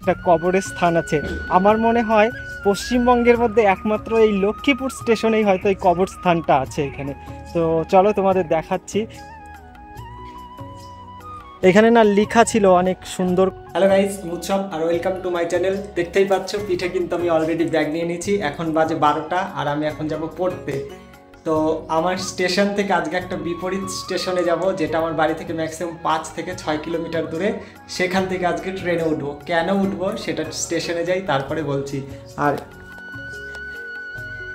একটা কবরের স্থান আছে। আমার মনে হয় পশ্চিমবঙ্গের মধ্যে একমাত্র এই লক্ষ্মীপুর স্টেশনেই হয়তো এই কবরস্থানটা আছে এখানে। তো চলো তোমাদের দেখাচ্ছি। এখানে না লেখা ছিল অনেক সুন্দর। হ্যালো গাইস, মুৎসব আর ওয়েলকাম টু মাই চ্যানেল। দেখতেই পাচ্ছ পিঠে কিন্তু আমি অলরেডি ব্যাগ নিয়ে নিয়েছি। এখন বাজে 12টা আর আমি এখন যাব পড়তে। তো আমার স্টেশন থেকে আজকে একটা বিপরীত স্টেশনে যাব, যেটা আমার বাড়ি থেকে ম্যাক্সিমাম 5 থেকে 6 কিলোমিটার দূরে। সেখান থেকে আজকে ট্রেনে উঠবো। কেন উঠবো সেটা স্টেশনে যাই তারপরে বলছি। আর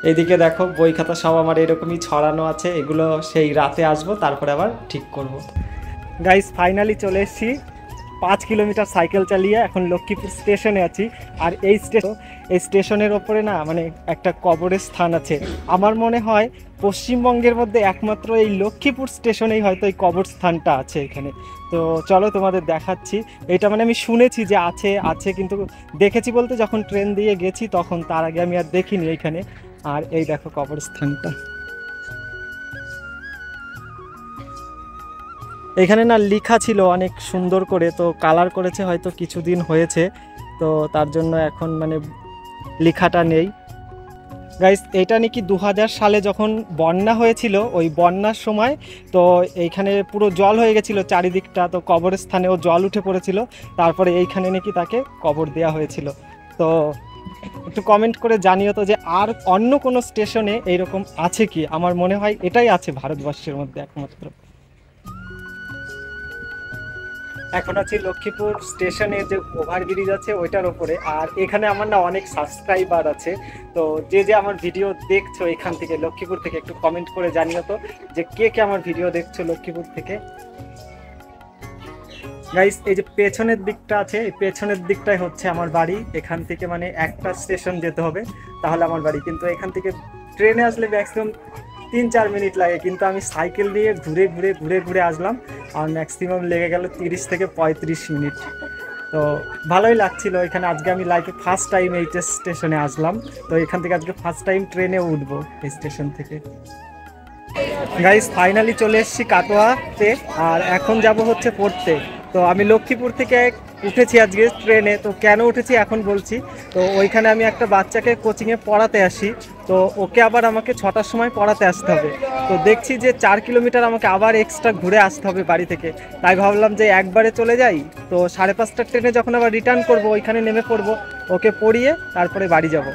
এইদিকে দেখো বই খাতা সব আমার এরকমই ছড়ানো আছে, এগুলো সেই রাতে আসবো তারপরে আবার ঠিক করব। গাইস ফাইনালি চলে এসেছি। 5 কিলোমিটার সাইকেল চালিয়ে এখন লক্ষ্মীপুর স্টেশনে আছি। আর এই স্টেশনের ওপরে না মানে একটা কবরের স্থান আছে। আমার মনে হয় পশ্চিমবঙ্গের মধ্যে একমাত্র এই লক্ষ্মীপুর স্টেশনেই হয়তো এই কবরস্থানটা আছে এখানে। তো চলো তোমাদের দেখাচ্ছি। এটা মানে আমি শুনেছি যে আছে আছে, কিন্তু দেখেছি বলতে যখন ট্রেন দিয়ে গেছি তখন, তার আগে আমি আর দেখিনি এইখানে। আর এই দেখো কবরস্থানটা। এখানে না লেখা ছিল অনেক সুন্দর করে, তো কালার করেছে হয়তো কিছুদিন হয়েছে, তো তার জন্য এখন মানে লেখাটা নেই। গাইস এটা নাকি 2000 সালে যখন বন্যা হয়েছিল, ওই বন্যার সময় তো এইখানে পুরো জল হয়ে গেছিলো চারিদিকটা, তো কবরস্থানেও জল উঠে পড়েছিল। তারপরে এইখানে নাকি তাকে কবর দেওয়া হয়েছিল। তো একটু কমেন্ট করে জানিও তো যে আর অন্য কোনো স্টেশনে এইরকম আছে কি। আমার মনে হয় এটাই আছে ভারতবর্ষের মধ্যে একমাত্র। এখন আছি লক্ষ্মীপুর স্টেশনে, যে ওভারব্রিজ আছে ওইটার ওপরে। আর এখানে আমার না অনেক সাবস্ক্রাইবার আছে। তো যে যে আমার ভিডিও দেখছো এখান থেকে লক্ষ্মীপুর থেকে, একটু কমেন্ট করে জানিও তো যে কে কে আমার ভিডিও দেখছো লক্ষ্মীপুর থেকে। গাইস এই যে পেছনের দিকটা আছে, এই পেছনের দিকটাই হচ্ছে আমার বাড়ি। এখান থেকে মানে একটা স্টেশন যেতে হবে তাহলে আমার বাড়ি। কিন্তু এখান থেকে ট্রেনে আসলে ম্যাক্সিমাম 3-4 মিনিট লাগে, কিন্তু আমি সাইকেল দিয়ে ঘুরে ঘুরে ঘুরে ঘুরে আসলাম আর ম্যাক্সিমাম লেগে গেল 30 থেকে 35 মিনিট। তো ভালোই লাগছিল এখানে। আজকে আমি লাইফে ফার্স্ট টাইম এই স্টেশনে আসলাম। তো এখান থেকে আজকে ফার্স্ট টাইম ট্রেনে উঠবো এই স্টেশন থেকে। গাইস ফাইনালি চলে এসেছি কাটোয়াতে, আর এখন যাব হচ্ছে পড়তে। তো আমি লক্ষ্মীপুর থেকে উঠেছি আজকে ট্রেনে। তো কেন উঠেছি এখন বলছি। তো ওইখানে আমি একটা বাচ্চাকে কোচিংয়ে পড়াতে আসি, তো ওকে আবার আমাকে 6টার সময় পড়াতে আসতে হবে। তো দেখছি যে 4 কিলোমিটার আমাকে আবার এক্সট্রা ঘুরে আসতে হবে বাড়ি থেকে। তাই ভাবলাম যে একবারে চলে যাই। তো 5:30টার ট্রেনে যখন আবার রিটার্ন করব ওইখানে নেমে পড়বো, ওকে পড়িয়ে তারপরে বাড়ি যাব।